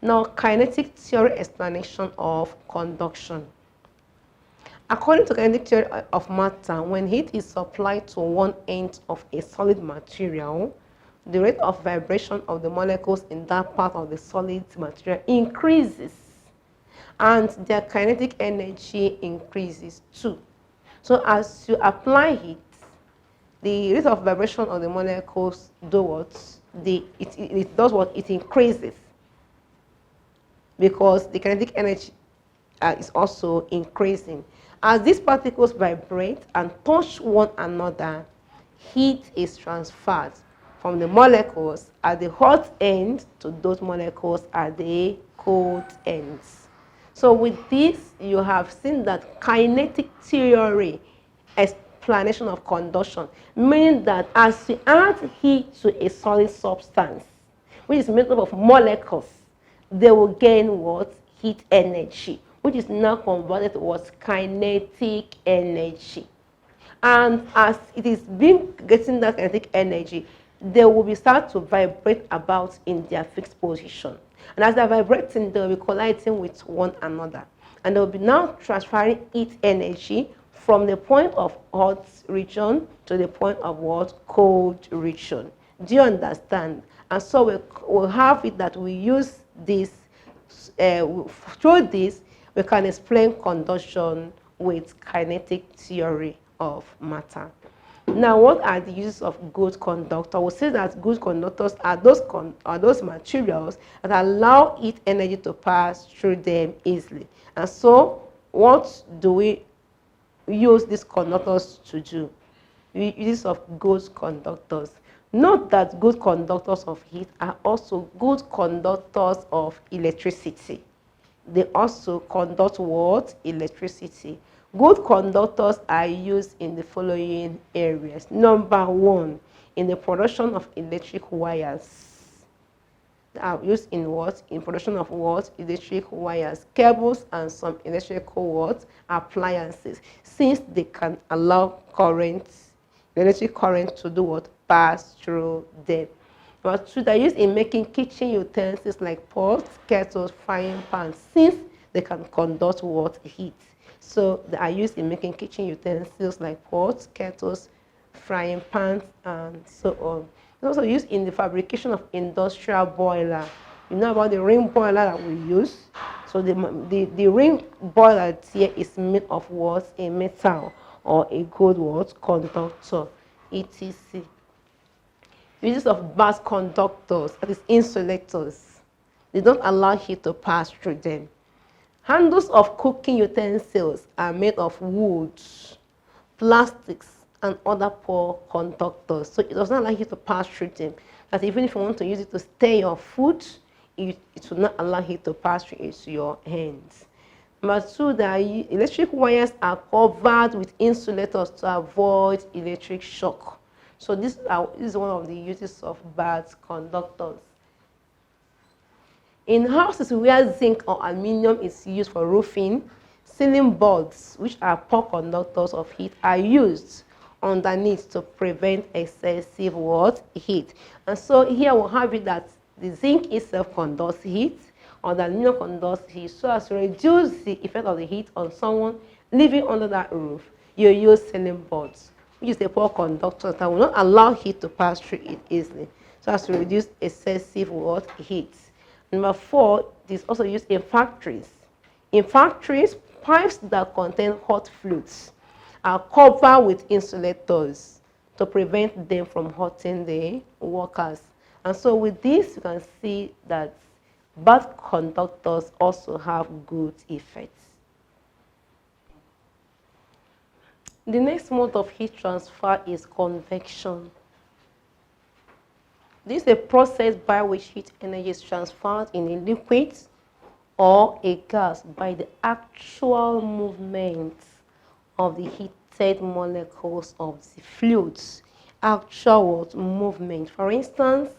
Now, kinetic theory explanation of conduction. According to kinetic theory of matter, when heat is supplied to one end of a solid material, the rate of vibration of the molecules in that part of the solid material increases, and their kinetic energy increases too. So as you apply heat, the rate of vibration of the molecules do what? It does what? It increases, because the kinetic energy is also increasing. As these particles vibrate and touch one another, heat is transferred from the molecules at the hot end to those molecules at the cold ends. So with this, you have seen that kinetic theory explanation of conduction, meaning that as you add heat to a solid substance, which is made up of molecules, they will gain what? Heat energy, which is now converted to what? Kinetic energy. And as it is getting that kinetic energy, they will be start to vibrate about in their fixed position. And as they're vibrating, they'll be colliding with one another. And they'll be now transferring heat energy from the point of hot region to the point of what? Cold region. Do you understand? And so we'll have it that we use this, through this, we can explain conduction with kinetic theory of matter. Now, what are the uses of good conductor? We'll say that good conductors are those materials that allow heat energy to pass through them easily. And so, what do we use these conductors to do? Use of good conductors. Note that good conductors of heat are also good conductors of electricity. They also conduct what? Electricity. Good conductors are used in the following areas. Number one, in the production of electric wires. They are used in what? In production of what? Electric wires, cables, and some electrical what? Appliances. Since they can allow current, electric current to do what? Pass through them. Number two, they're used in making kitchen utensils like pots, kettles, frying pans, since they can conduct what? Heat. So they are used in making kitchen utensils like pots, kettles, frying pans, and so on. It's also used in the fabrication of industrial boiler. You know about the ring boiler that we use? So the ring boiler here is made of what? A metal or a good what? Conductor, etc. Uses of bad conductors, that is insulators. They don't allow heat to pass through them. Handles of cooking utensils are made of wood, plastics, and other poor conductors. So it does not allow heat to pass through them. That even if you want to use it to stir your food, it will not allow heat to pass through into your hands. Number two, the electric wires are covered with insulators to avoid electric shock. So this is one of the uses of bad conductors. In houses where zinc or aluminum is used for roofing, ceiling boards, which are poor conductors of heat, are used underneath to prevent excessive what? Heat. And so here we'll have it that the zinc itself conducts heat, or the aluminum conducts heat, so as to reduce the effect of the heat on someone living under that roof. You use ceiling boards, which is a poor conductor that will not allow heat to pass through it easily, so as to reduce excessive what? Heat. Number four, it is also used in factories. In factories, pipes that contain hot fluids are covered with insulators to prevent them from hurting the workers. And so with this, you can see that bad conductors also have good effects. The next mode of heat transfer is convection. This is a process by which heat energy is transferred in a liquid or a gas by the actual movement of the heated molecules of the fluids. Actual movement. For instance,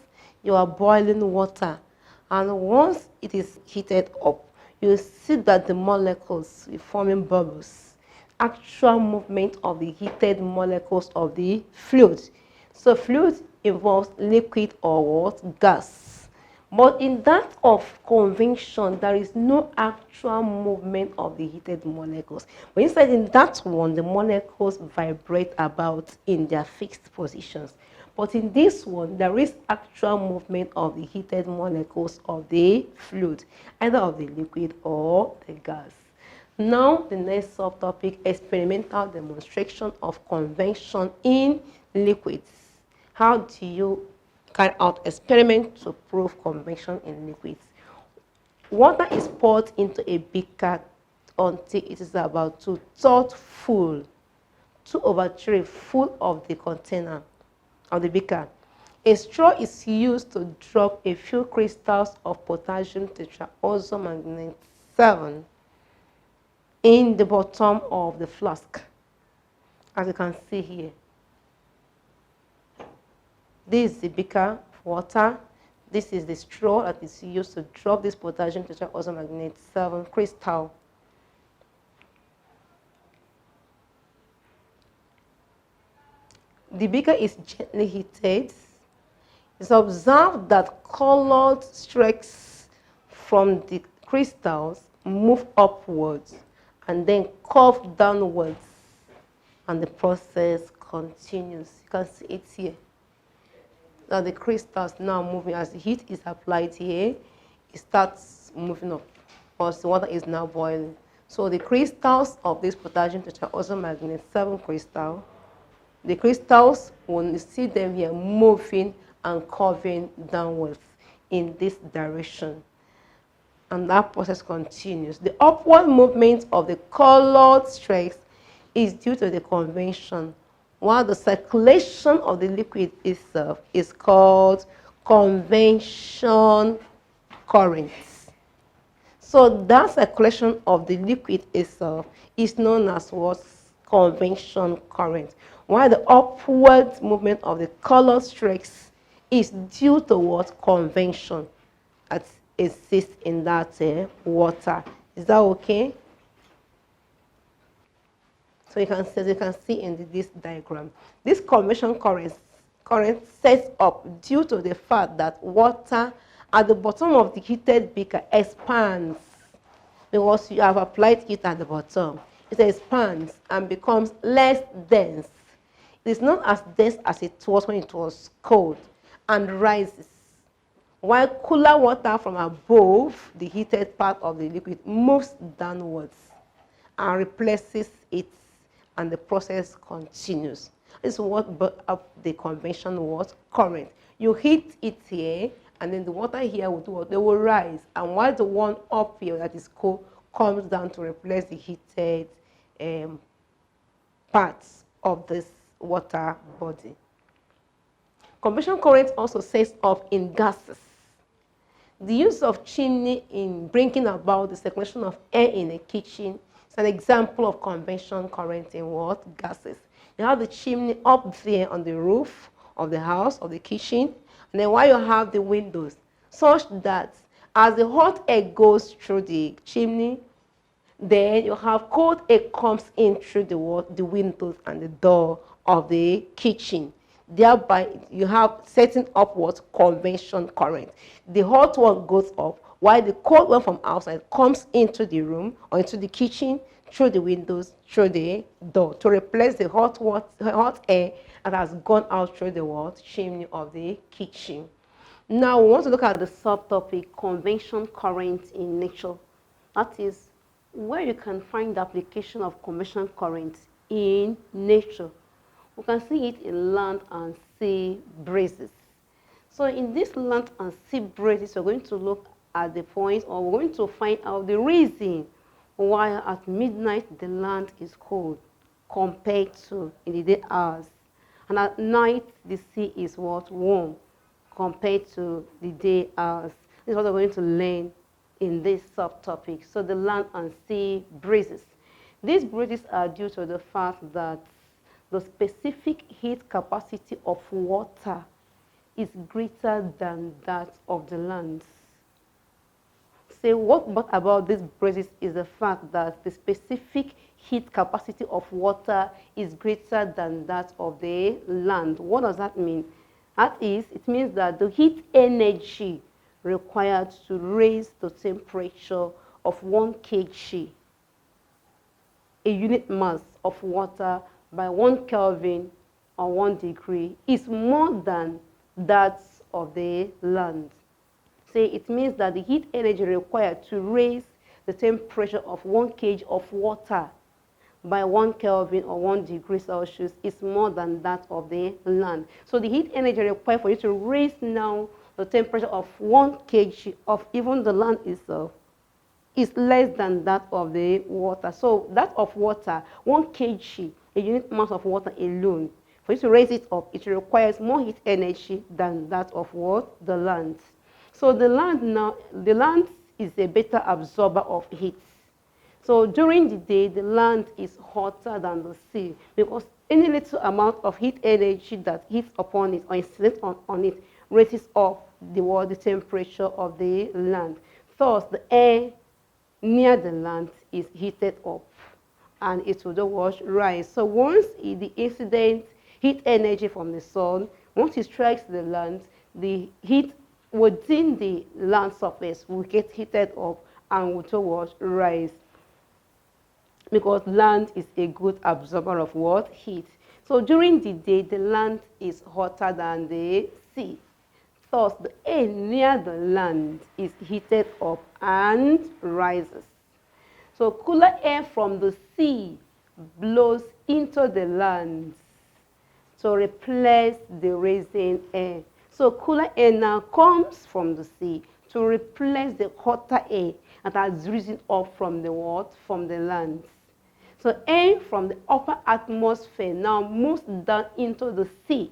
you are boiling water, and once it is heated up, you see that the molecules are forming bubbles. Actual movement of the heated molecules of the fluid. So fluid involves liquid or what? Gas. But in that of convection, there is no actual movement of the heated molecules. But instead, in that one, the molecules vibrate about in their fixed positions. But in this one, there is actual movement of the heated molecules of the fluid, either of the liquid or the gas. Now, the next subtopic, experimental demonstration of convection in liquids. How do you carry out experiment to prove convection in liquids? Water is poured into a beaker until it is about 2/3 full, 2/3 full of the container of the beaker. A straw is used to drop a few crystals of potassium tetraoxomanganate 7 in the bottom of the flask, as you can see here. This is the beaker of water. This is the straw that is used to drop this potassium tetraoxomanganate 7 crystal. The beaker is gently heated. It's observed that colored streaks from the crystals move upwards and then curve downwards, and the process continues. You can see it here. Now the crystals now moving as the heat is applied here, it starts moving up because the water is now boiling. So the crystals of this potassium tetraoxomanganate 7 crystal, the crystals, when you see them here, moving and curving downwards in this direction. And that process continues. The upward movement of the colored streaks is due to the convection, while the circulation of the liquid itself is called convection current. So that circulation of the liquid itself is known as what? Convection current, while the upward movement of the colored streaks is due to what? Convection that exists in that water. Is that okay? So you can see in this diagram, this convection current sets up due to the fact that water at the bottom of the heated beaker expands because you have applied heat at the bottom. It expands and becomes less dense. It is not as dense as it was when it was cold and rises, while cooler water from above the heated part of the liquid moves downwards and replaces it, and the process continues. This is what brought up the convection was current. You heat it here, and then the water here will do what? They will rise, and while the one up here that is cold comes down to replace the heated parts of this water body. Convection current also sets up in gases. The use of chimney in bringing about the circulation of air in a kitchen is an example of convection current in what? Gases. You have the chimney up there on the roof of the house, of the kitchen, and then while you have the windows, such that as the hot air goes through the chimney, then you have cold air comes in through the windows and the door of the kitchen. Thereby, you have setting upward convection current. The hot one goes up, while the cold one from outside comes into the room or into the kitchen through the windows, through the door, to replace the hot air that has gone out through the chimney of the kitchen. Now, we want to look at the subtopic convection current in nature. That is where you can find the application of convection current in nature. We can see it in land and sea breezes. So in this land and sea breezes, we're going to look at the point, or we're going to find out the reason why at midnight the land is cold compared to in the day hours. And at night the sea is what? Warm compared to the day hours. This is what we're going to learn in this subtopic. So the land and sea breezes. These breezes are due to the fact that the specific heat capacity of water is greater than that of the land. So what brought about these breezes is the fact that the specific heat capacity of water is greater than that of the land. What does that mean? That is, it means that the heat energy required to raise the temperature of 1 kg, a unit mass of water, by 1 Kelvin or 1 degree is more than that of the land. So it means that the heat energy required to raise the temperature of 1 kg of water by 1 Kelvin or 1 degree Celsius is more than that of the land. So the heat energy required for you to raise now the temperature of 1 kg of even the land itself is less than that of the water. So that of water, 1 kg, a unit mass of water alone, for you to raise it up, it requires more heat energy than that of what? The land. So the land is a better absorber of heat. So during the day, the land is hotter than the sea because any little amount of heat energy that hits upon it or incidents on it raises up the temperature of the land. Thus, the air near the land is heated up and it will rise. So once the incident heat energy from the sun, once it strikes the land, the heat within the land surface will get heated up and will rise, because land is a good absorber of what? Heat. So during the day, the land is hotter than the sea. Thus, the air near the land is heated up and rises. So cooler air from the sea blows into the land to replace the rising air. So cooler air now comes from the sea to replace the hotter air that has risen up from the what? From the land. So air from the upper atmosphere now moves down into the sea.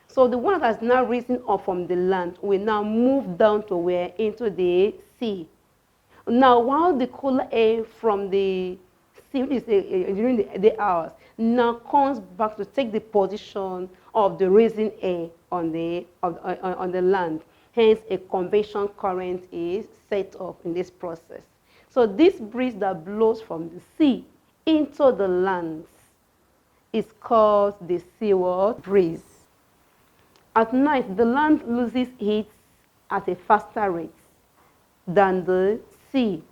So the one that has now risen up from the land will now move down to where? Into the sea. Now, while the cooler air from the sea, which is during the day hours, now comes back to take the position of the rising air on the land. Hence, a convection current is set up in this process. So this breeze that blows from the sea into the land is called the seaward breeze. At night, the land loses heat at a faster rate than the sea.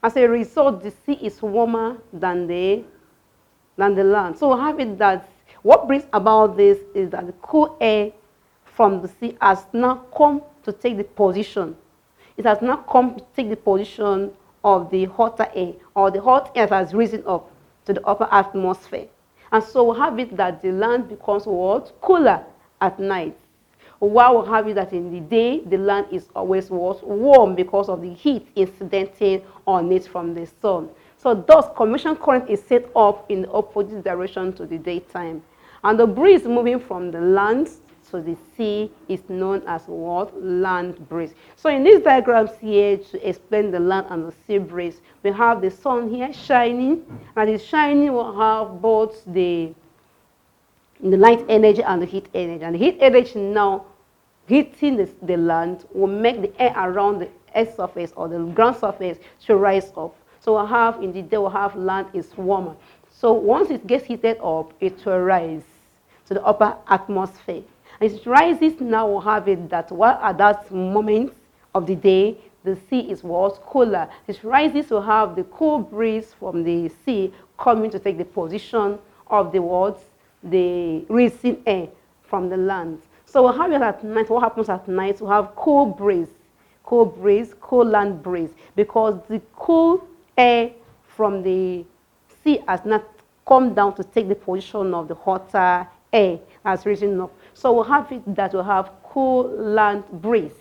As a result, the sea is warmer than the land. So have it that what brings about this is that the cool air from the sea has now come to take the position. It has now come to take the position of the hotter air, or the hot air that has risen up to the upper atmosphere. And so we have it that the land becomes what? Cooler at night. While we have it that in the day, the land is always what? Warm because of the heat incidenting on it from the sun. So thus, convection current is set up in the opposite direction to the daytime. And the breeze moving from the land to the sea is known as what? Land breeze. So in these diagrams here, to explain the land and the sea breeze, we have the sun here shining, and the shining will have both the light energy and the heat energy. And the heat energy now hitting the land will make the air around the earth surface or the ground surface to rise up. So we'll have, in the day, we'll have land is warmer. So once it gets heated up, it will rise to the upper atmosphere. And it rises now, we'll have it that while at that moment of the day, the sea is what? Cooler. It rises to have the cool breeze from the sea coming to take the position of the what? The rising air from the land. So we'll have it at night. What happens at night? We have cool breeze, cool land breeze, because the cool air from the sea has not come down to take the position of the hotter air has risen up. So we'll have it that we'll have cool land breeze,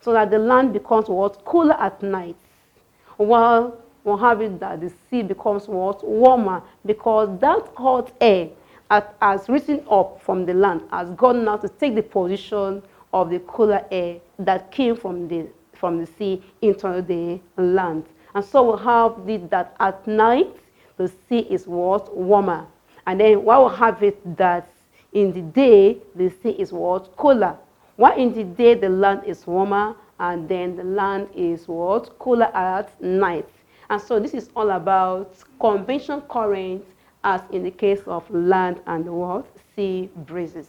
so that the land becomes what? Cooler at night, while we'll have it that the sea becomes what? Warmer, because that hot air has risen up from the land has gone now to take the position of the cooler air that came from the sea into the land. And so we'll have it that at night the sea is what? Warmer. And then while we'll have it that in the day the sea is what? Cooler. While in the day the land is warmer, and then the land is what? Cooler at night. And so this is all about convection current as in the case of land and what? Sea breezes.